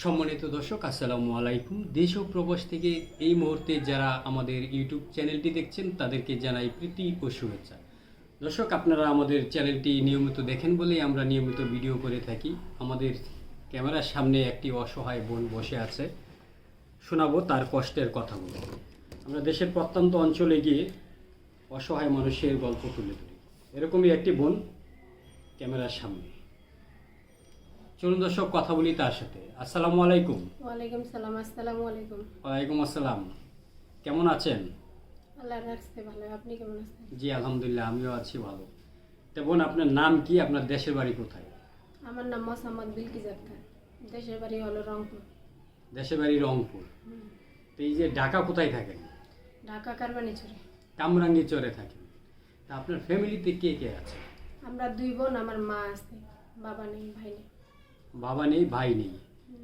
সম্মানিত দর্শক, আসসালামু আলাইকুম। দেশ ও প্রবাস থেকে এই মুহূর্তে যারা আমাদের ইউটিউব চ্যানেলটি দেখছেন তাদেরকে জানাই প্রীতি ও শুভেচ্ছা। দর্শক, আপনারা আমাদের চ্যানেলটি নিয়মিত দেখেন বলেই আমরা নিয়মিত ভিডিও করে থাকি। আমাদের ক্যামেরার সামনে একটি অসহায় বোন বসে আছে, শোনাবো তার কষ্টের কথাগুলো। আমরা দেশের প্রত্যন্ত অঞ্চলে গিয়ে অসহায় মানুষের গল্প তুলে ধরি। এরকমই একটি বোন ক্যামেরার সামনে। চলুন দর্শক, কথা বলি তার সাথে। আসসালামু আলাইকুম। ওয়ালাইকুম সালাম। আসসালামু আলাইকুম। ওয়ালাইকুম আসসালাম। কেমন আছেন? আল্লাহ রাখছে ভালো। আপনি কেমন আছেন? জি আলহামদুলিল্লাহ, আমিও আছি ভালো। তো বোন, আপনার নাম কি? আপনার দেশের বাড়ি কোথায়? আমার নাম মোসাম্মদ বিলকিস আক্তার। দেশের বাড়ি হলো রংপুর। দেশের বাড়ি রংপুর। তো এই যে ঢাকা কোথায় থাকেন? ঢাকা কারবানিচরে। কামরাঙ্গী চরে থাকেন। তা আপনার ফ্যামিলিতে কে কে আছে? আমরা দুই বোন, আমার মা আছে, বাবা নেই, ভাই নেই। বাবা নেই, ভাই নেই।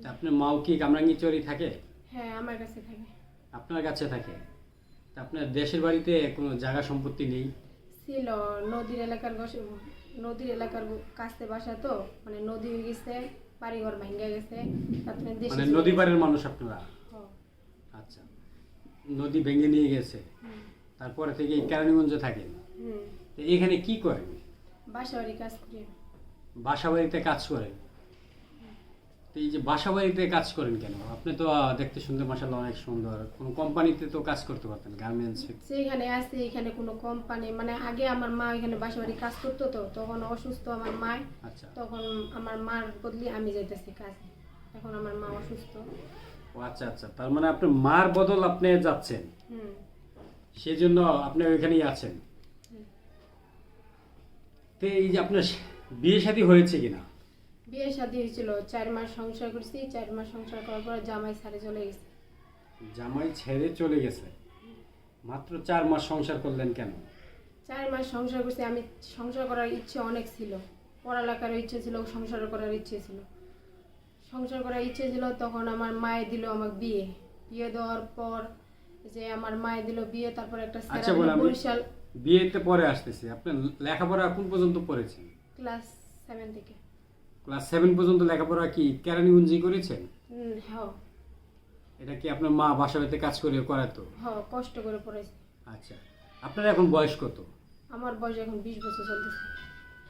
তা আপনার মাও কি কামরাঙ্গী চরে থাকে? হ্যাঁ, আমার কাছে থাকে। আপনার কাছে থাকে? তা আপনার দেশের বাড়িতে কোনো জায়গা সম্পত্তি নেই? ছিল নদীর এলাকার কাছে বাসা, তো মানে নদী হয়ে গেছে, বাড়িঘর ভেঙে গেছে, তারপরে দেশে মানে চলে নদী গেছে। পাড়ের মানুষ আপনারা? হ্যাঁ। আচ্ছা, নদী ভেঙে নিয়ে গেছে, হুম। তারপরে থেকে এই কেরানীগঞ্জে থাকেন। হুম। তো এখানে কি করেন? বাসা বাড়ি কাজ করি। বাসা বাড়িতে কাজ করেন? তো এই যে বাসা বাড়িতে কাজ করেন কেন? আপনি তো দেখতে শুনতে মাশাআল্লাহ অনেক সুন্দর। কোন কোম্পানিতে তো কাজ করতে পারতেন, গার্মেন্টসে। সেইখানে আছে, এখানে কোনো কোম্পানি, মানে আগে আমার মা এখানে বাসা বাড়ি কাজ করতো, তো তখন অসুস্থ আমার মা। আচ্ছা। তখন আমার মার বদলি আমি যাইতেছি কাজে। এখন আমার মা অসুস্থ। ও আচ্ছা আচ্ছা, তার মানে আপনার মার বদল আপনি যাচ্ছেন, হুম। সেজন্য আপনি ওইখানেই আছেন। হুম। তো এই যে আপনার বিয়ে শাদী হয়েছে কিনা? বিয়ে শাদী হয়েছিল, 4 মাস সংসার করছি। 4 মাস সংসার করার পর জামাই ছাড়ে চলে গেছে। জামাই ছেড়ে চলে গেছে? মাত্র 4 মাস সংসার করলেন কেন? 4 মাস সংসার করছি। আমি সংসার করার ইচ্ছে অনেক ছিল, পড়ালেখার ইচ্ছে ছিল, সংসার করার ইচ্ছে ছিল। সংসার করার ইচ্ছে ছিল, তখন আমার মায়ে দিল আমাকে বিয়ে। বিয়ে দেওয়ার পর যে আমার মায়ে দিল বিয়ে, তারপর একটা আচ্ছা বলে আমি বরিশাল বিয়েতে পরে আসতেছি। আপনি লেখাপড়া কোন পর্যন্ত পড়েছেন? ক্লাস 7 থেকে। ক্লাস 7 পর্যন্ত লেখাপড়া কি কেরানীগঞ্জে করেছেন? হ্যাঁ। এটা কি আপনার মা বাসা বাড়িতে কাজ করে করাতো? হ্যাঁ, কষ্ট করে পড়াইছি। আচ্ছা, আপনার এখন বয়স কত? আমার বয়স এখন 20 বছর চলতেছে।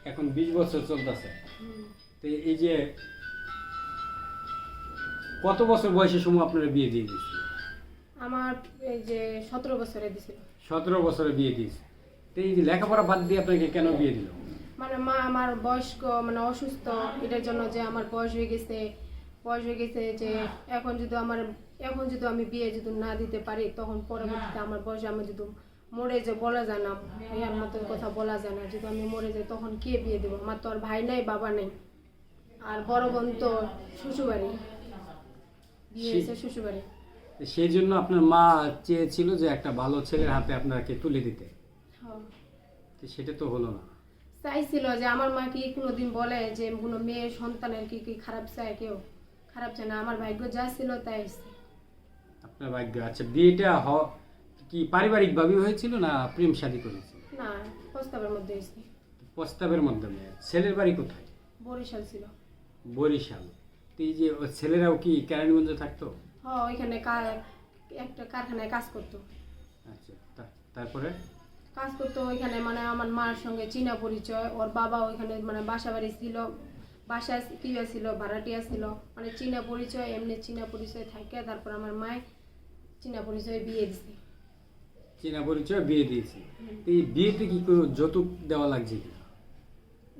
এখন 20 বছর চলতেছে। হুম। তো এই যে কত বছর বয়সের সময় আপনারা বিয়ে দিয়ে দিয়েছিল? আমার এই যে 17 বছরে দিছিল। 17 বছরে বিয়ে দিয়েছে। তো এই যে লেখাপড়া বাদ দিয়ে আপনাকে কেন বিয়ে দিল? মানে মা আমার বয়স্ক, মানে অসুস্থ, এটার জন্য যে আমার বয়স হয়ে গেছে যে এখন যদি আমি বিয়ে যদি না দিতে পারি, তখন পরবর্তীতে আমার বয়স, আমি যদি মরে যে বলা যায় না, ইয়ার মতন কথা বলা যায় না, যদি আমি মরে যাই তখন কে বিয়ে দেবো? আমার তো আর ভাই নাই, বাবা নেই, আর বড় বোন তো শ্বশুরবাড়ি, বিয়ে হয়েছে শ্বশুরবাড়ি। তো সেই জন্য আপনার মা চেয়েছিল যে একটা ভালো ছেলের হাতে আপনাকে তুলে দিতে। হ্যাঁ। তো সেটা তো হলো না। চাইছিল যে আমার মা কি কোনোদিন বলে যে কোনো মেয়ে সন্তানের কি কি খারাপ চায়? কেউ খারাপ চায় না। আমার ভাগ্য যা ছিল তাই হয়েছে। আপনার ভাগ্য। আচ্ছা, বিয়েটা কি পারিবারিক ভাবে হয়েছিল না প্রেম শাদী করেছিল? না, প্রস্তাবের মধ্যে হয়েছে। প্রস্তাবের মাধ্যমে। ছেলের বাড়ি কোথায়? বরিশাল ছিল। বরিশাল। তো এই যে ওই ছেলেরাও কি কেরানীগঞ্জে থাকতো? হ্যাঁ, ওইখানে একটা কারখানায় কাজ করতো। আচ্ছা, তারপরে কাজ করতো ওইখানে, মানে আমার মার সঙ্গে চীনা পরিচয়। ওর বাবা ওইখানে মানে বাসা বাড়ি ছিল, বাসায় কি ছিল, ভাড়াটিয়া ছিল, মানে চীনা পরিচয়। এমনি চীনা পরিচয় থাকে, তারপর আমার মায় চীনা পরিচয়ে বিয়ে দিছে। চীনা পরিচয় বিয়ে দিয়েছি। তো এই বিয়েতে কি কোনো যৌতুক দেওয়া লাগছে কিনা?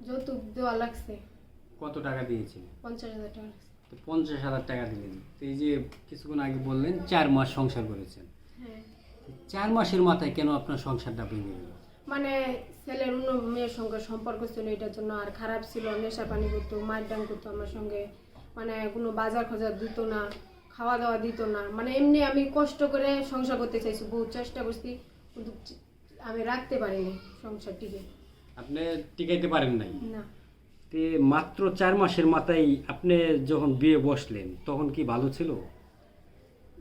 যৌতুক দেওয়া লাগছে। কত টাকা দিয়েছিলেন? 50,000 টাকা লাগছে। তো 50,000 টাকা দিলেন। তো এই যে কিছুক্ষণ আগে বললেন 4 মাস সংসার করেছেন। হ্যাঁ। 4 মাসের মাথায় কেন আপনার সংসারটা ভেঙে গেল? মানে ছেলের অন্য মেয়ের সঙ্গে সম্পর্ক ছিল, এটার জন্য। আর খারাপ ছিল, নেশা পানি করতো, মারডাং করতো আমার সঙ্গে, মানে কোনো বাজার খোঁজার দিত না, খাওয়া দাওয়া দিত না। মানে এমনি আমি কষ্ট করে সংসার করতে চাইছি, বহু চেষ্টা করছি, কিন্তু আমি রাখতে পারিনি সংসারটিকে। আপনি টিকাইতে পারেন নাই? না। তে মাত্র 4 মাসের মাথায় আপনি যখন বিয়ে বসলেন তখন কি ভালো ছিল?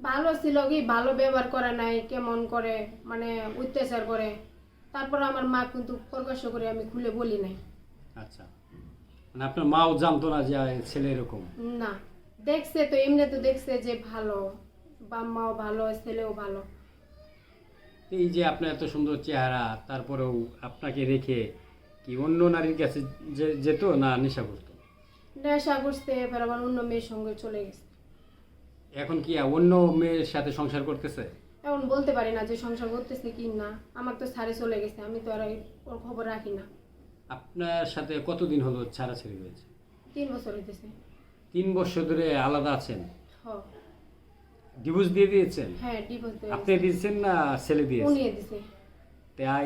ভালো ছিল কি, ভালো ব্যবহার করে নাই, কেমন করে মানে অত্যাচার করে। তারপর আমার মা কিন্তু প্রকাশ্য করে আমি খুলে বলি নাই। আচ্ছা, মানে আপনার মাও জানতো না যে ছেলে এরকম? না, দেখছে তো এমনি তো দেখছে যে ভালো, বাম্মাও ভালো, ছেলেও ভালো। এই যে আপনার এত সুন্দর চেহারা, তারপরেও আপনাকে রেখে কি অন্য নারীর কাছে যেত না নেশা করতো? নেশা করছে, এবার আবার অন্য মেয়ের সঙ্গে চলে গেছে। এখন কি অন্য মেয়ের সাথে সংসার করতেছে? এখন বলতে পারি না যে সংসার করতেছে কি না, আমার তো ছাড়ে চলে গেছে, আমি তো আর ওর খবর রাখি না। আপনার সাথে কতদিন হলো ছাড়াছাড়ি হয়েছে? 3 বছর হইতেছে। 3 বছর ধরে আলাদা আছেন? হ। ডিভোর্স দিয়ে দিয়েছেন? হ্যাঁ, ডিভোর্স দিয়ে আপনি দিয়েছেন না ছেলে দিয়েছে? উনিয়ে দিছে।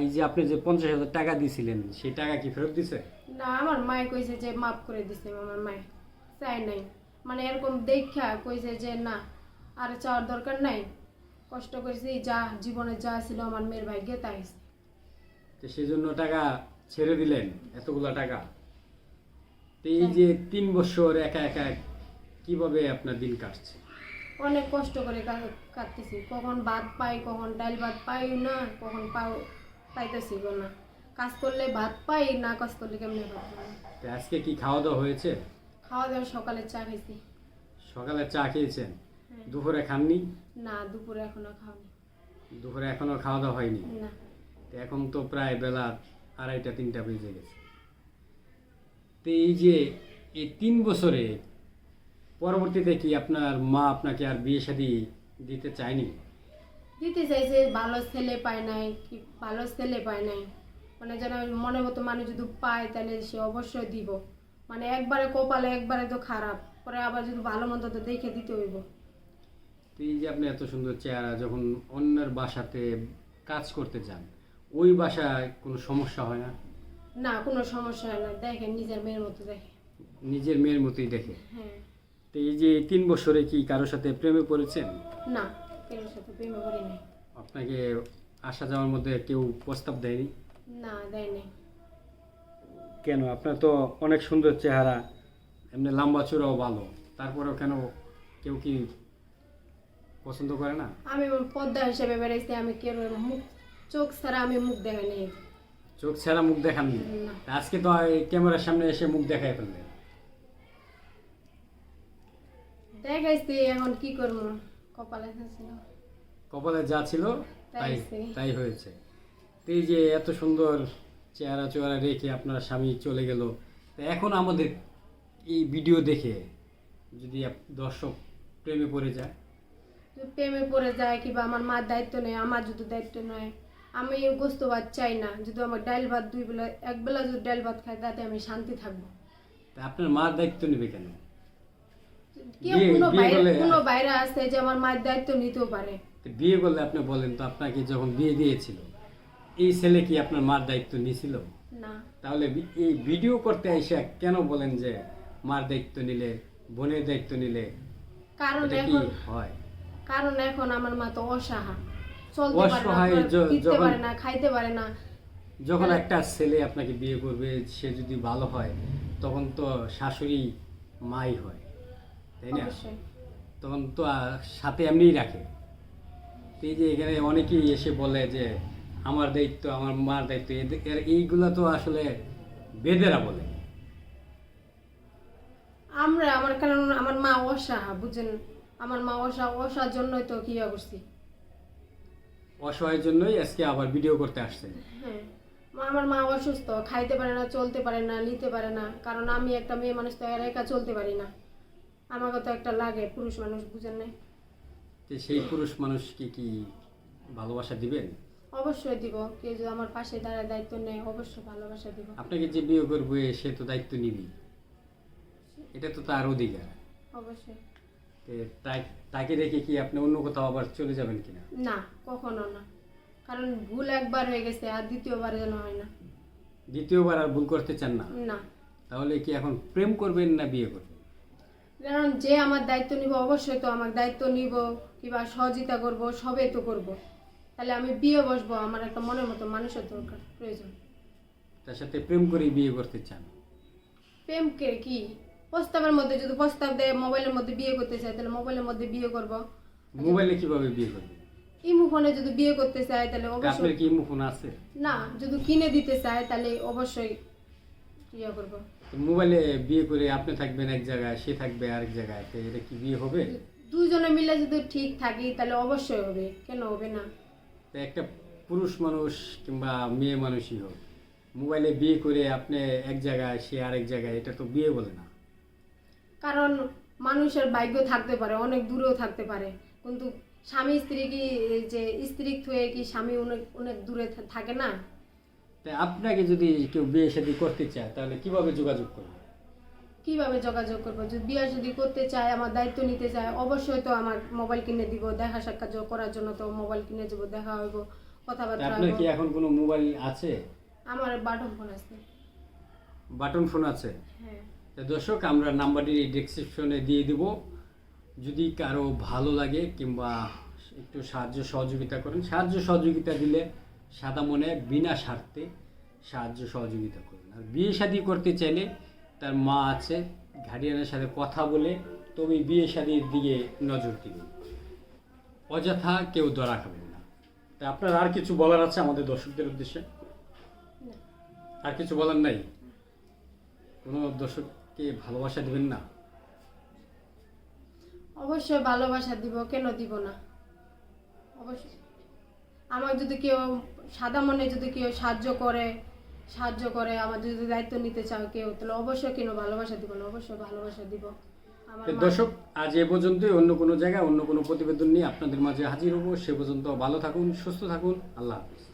এই যে আপনি যে 50,000 টাকা দিয়েছিলেন, সেই টাকা কি ফেরত দিছে? না, আমার মায়ে কইছে যে মাফ করে দিছে, আমার মায়ে চাই নাই, মানে এরকম দেখা কইছে যে না আর চাওয়ার দরকার নাই, কষ্ট করেছি, যা জীবনে যা ছিল আমার মেয়ের ভাগ্যে তাই হইছে। তো সেই জন্য টাকা ছেড়ে দিলেন, এতগুলা টাকা। তো এই যে 3 বছর একা একা কিভাবে আপনার দিন কাটছে? অনেক কষ্ট করে কাটতেছি, কখন ভাত পাই, কখন ডাল ভাত পাই না, কখন পাইতেছি না। কাজ করলে ভাত পাই না, কাজ করলে কেমনে ভাত পাই। তো আজকে কি খাওয়া দাওয়া হয়েছে? খাওয়া দাওয়া সকালে চা খাইছি। সকালে চা খেয়েছেন? হ্যাঁ। দুপুরে খাননি? না, দুপুরে এখনো খাওনি। দুপুরে এখনো খাওয়া দাওয়া হয়নি? না। তো এখন তো প্রায় বেলা 2:30 3টা বেজে গেছে। তো এই যে এই 3 বছরে পরবর্তীতে কি আপনার মা আপনাকে আর বিয়ে শাদী দিতে চায়নি? দিতে চাইছে, ভালো ছেলে পায় নাই, কি ভালো ছেলে পায় নাই, মানে যেন মনের মতো মানুষ যদি পায় তাহলে সে অবশ্যই দিব, মানে একবারে কপালে একবারে তো খারাপ, পরে আবার যদি ভালো মন্দ তো দেখে দিতে হইব। তো এই যে আপনি এত সুন্দর চেহারা, যখন অন্যের বাসাতে কাজ করতে যান, ওই বাসায় কোনো সমস্যা হয় না? না, কোনো সমস্যা হয় না, দেখে নিজের মেয়ের মতো দেখে। নিজের মেয়ের মতোই দেখে? হ্যাঁ। তো এই যে 3 বছরে কি কারোর সাথে প্রেমে পড়েছেন? না, কেউ সাথে প্রেমে করি নাই। আপনাকে আসা যাওয়ার মধ্যে কেউ প্রস্তাব দেয়নি? না, দেয় নাই। কেন? আপনার তো অনেক সুন্দর চেহারা, এমনি লম্বা চূড়াও ভালো, তারপরেও কেন কেউ কি পছন্দ করে না? আমি পদ্মা হিসেবে বেড়াইছি, আমি কেউ মুখ চোখ ছাড়া আমি মুখ দেখাই নাই। চোখ ছাড়া মুখ দেখাননি? না। আজকে তো এই ক্যামেরার সামনে এসে মুখ দেখাই ফেললেন। দেখাইছি, এখন কি করবো, কপালে ছিল। কপালে যা ছিল তাই তাই হয়েছে। তো এই যে এত সুন্দর চেহারা চেহারা রেখে আপনার স্বামী চলে গেল, তো এখন আমাদের এই ভিডিও দেখে যদি দর্শক প্রেমে পড়ে যায়? যদি প্রেমে পড়ে যায়, কিংবা আমার মার দায়িত্ব নেই, আমার যদি দায়িত্ব নয়, আমি গোস্ত ভাত চাই না, যদি আমার ডাল ভাত 2 বেলা 1 বেলা যদি ডাল ভাত খাই তাতে আমি শান্তি থাকবো। তা আপনার মার দায়িত্ব নেবে কেন? কেউ কোনো বাইরে আছে যে আমার মায়ের দায়িত্ব নিতেও পারে। তো বিয়ে করলে আপনি বলেন তো, আপনাকে যখন বিয়ে দিয়েছিল এই ছেলে কি আপনার মার দায়িত্ব নিয়েছিল? না। তাহলে এই ভিডিও করতে এসে কেন বলেন যে মার দায়িত্ব নিলে, বোনের দায়িত্ব নিলে? কারণ এটা কি এখন হয়? কারণ এখন আমার মা তো অসহায়, চলতে পারে অসহায় না, ফিরতে যখন পারে না, খাইতে পারে না। যখন একটা ছেলে আপনাকে বিয়ে করবে, সে যদি ভালো হয় তখন তো শাশুড়ি মাই হয়, তাই না? অবশ্যই। তখন তো সাথে এমনিই রাখে। তো এই যে এখানে অনেকেই এসে বলে যে আমার দায়িত্ব, আমার মার দায়িত্ব, এইগুলা তো আসলে বেদেরা বলে। কারণ আমার মা অসহায়, বুঝেন, আমার মা অসহার জন্যই তো কি করছি। অসহায়ের জন্যই আজকে আবার ভিডিও করতে আসছেন। হ্যাঁ, আমার মা অসুস্থ, খাইতে পারে না, চলতে পারে না, নিতে পারে না, কারণ আমি একটা মেয়ে মানুষ তো একা চলতে পারি না, আমাকে তো একটা লাগে, পুরুষ মানুষ, বুঝেন না? তো সেই পুরুষ মানুষকে কি ভালোবাসা দিবেন? অবশ্যই দিব, কেউ যদি আমার পাশে দাঁড়ায় দায়িত্ব নেয় অবশ্যই ভালোবাসা দিব। আপনাকে যে বিয়ে করবে সে তো দায়িত্ব নিবি, এটা তো তার অধিকার। অবশ্যই। তো তাকে রেখে কি আপনি অন্য কোথাও আবার চলে যাবেন কিনা? না, কখনো না, কারণ ভুল একবার হয়ে গেছে, আর দ্বিতীয়বার যেন হয় না। দ্বিতীয়বার আর ভুল করতে চান না? না। তাহলে কি এখন প্রেম করবেন না বিয়ে করবেন? কারণ যে আমার দায়িত্ব নিব অবশ্যই তো আমার দায়িত্ব নিব, কিংবা সহযোগিতা করব, সবই তো করব, তাহলে আমি বিয়ে বসবো, আমার একটা মনের মতো মানুষের দরকার, প্রয়োজন। তার সাথে প্রেম করে বিয়ে করতে চান? প্রেমকে কি প্রস্তাবের মধ্যে যদি প্রস্তাব দেয় মোবাইলের মধ্যে বিয়ে করতে চাই, তাহলে মোবাইলের মধ্যে বিয়ে করব। মোবাইলে কিভাবে বিয়ে করবেন? ইমু ফোনে যদি বিয়ে করতে চাই তাহলে আপনার অবশ্যই। কি ইমো ফোন আছে? না, যদি কিনে দিতে চায় তাহলে অবশ্যই ইয়ে করব। তো মোবাইলে বিয়ে করে আপনি থাকবেন এক জায়গায়, সে থাকবে আরেক জায়গায়, তো এটা কি বিয়ে হবে? দুজনে মিলে যদি ঠিক থাকি তাহলে অবশ্যই হবে, কেন হবে না? তো একটা পুরুষ মানুষ কিংবা মেয়ে মানুষই হোক, মোবাইলে বিয়ে করে আপনি এক জায়গায় সে আরেক জায়গায়, এটা তো বিয়ে বলে না। কারণ মানুষের ভাগ্য থাকতে পারে, অনেক দূরেও থাকতে পারে, কিন্তু স্বামী স্ত্রী কি এই যে স্ত্রী হয়ে কি স্বামী অনেক অনেক দূরে থাকে না? তাই আপনাকে যদি কেউ বিয়ে শাদী করতে চায় তাহলে কিভাবে যোগাযোগ করবে? কিভাবে যোগাযোগ করবো? যদি বিয়ে যদি করতে চায়, আমার দায়িত্ব নিতে চায়, অবশ্যই তো আমার মোবাইল কিনে দিব, দেখা সাক্ষাৎ করার জন্য তো মোবাইল কিনে দেবো, দেখা হইব, তা কথাবার্তা আপনার কি হইব। এখন কোনো মোবাইল আছে? আমার বাটন ফোন আছে। বাটন ফোন আছে? হ্যাঁ। তো দর্শক, আমরা নাম্বারটি ডেসক্রিপশনে দিয়ে দিব। যদি কারো ভালো লাগে কিংবা একটু সাহায্য সহযোগিতা করেন, সাহায্য সহযোগিতা দিলে সাদা মনে বিনা স্বার্থে সাহায্য সহযোগিতা করুন। আর বিয়ে শাদী করতে চাইলে তার মা আছে, গার্ডিয়ানের সাথে কথা বলে তবে বিয়ে শাদীর দিকে নজর দিবেন, অযথা কেউ ধরা খাবেন না। তা আপনার আর কিছু বলার আছে আমাদের দর্শকদের উদ্দেশ্যে? না। আর কিছু বলার নাই? কোনো দর্শককে ভালোবাসা দিবেন না? অবশ্যই ভালোবাসা দিব, কেন দিব না? অবশ্যই। আমার যদি কেউ সাদা মনে যদি কেউ সাহায্য করে, আমার যদি দায়িত্ব নিতে চাও কেউ, তাহলে অবশ্যই কেন ভালোবাসা দিব না, অবশ্যই ভালোবাসা দিব। আমার তো দর্শক, আজ এ পর্যন্তই। অন্য কোনো জায়গায় অন্য কোনো প্রতিবেদন নিয়ে আপনাদের মাঝে হাজির হব। সে পর্যন্ত ভালো থাকুন, সুস্থ থাকুন। আল্লাহ হাফিজ।